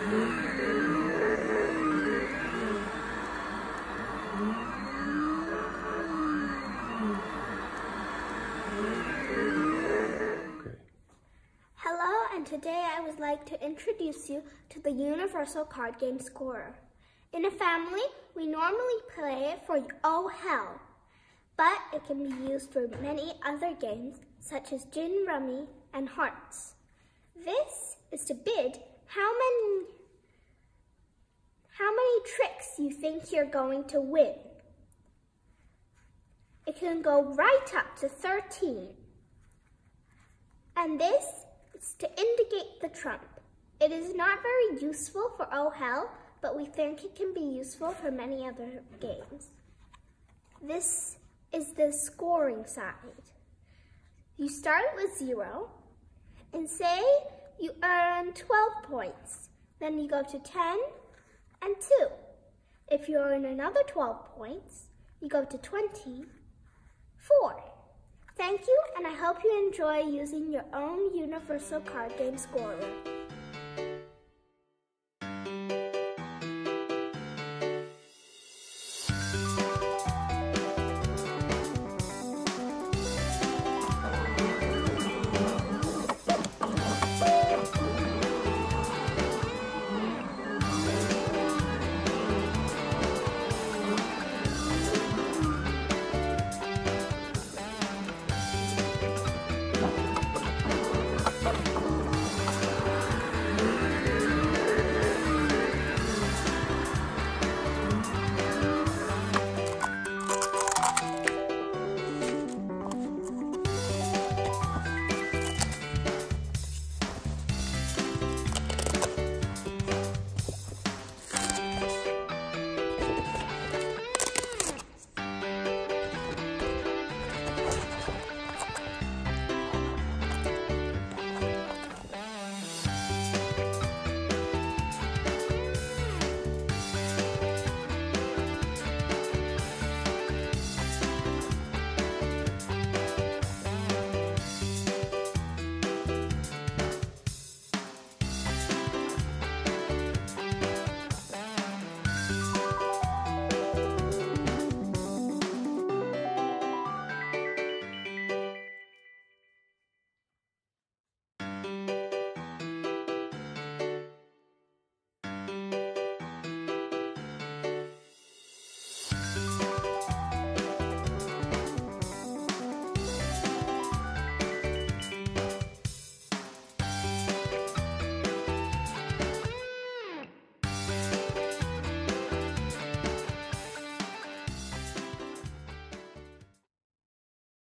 Hello, and today I would like to introduce you to the Universal Card Game Scorer. In a family, we normally play it for Oh Hell, but it can be used for many other games such as Gin Rummy and Hearts. This is to bid how many tricks you think you're going to win. It can go right up to 13. And this is to indicate the trump. It is not very useful for Oh Hell, but we think it can be useful for many other games. This is the scoring side. You start with 0, and say you earn 12 points. Then you go to 10 and 2. If you earn another 12 points, you go to 24. Thank you, and I hope you enjoy using your own Universal Card Game Scorer.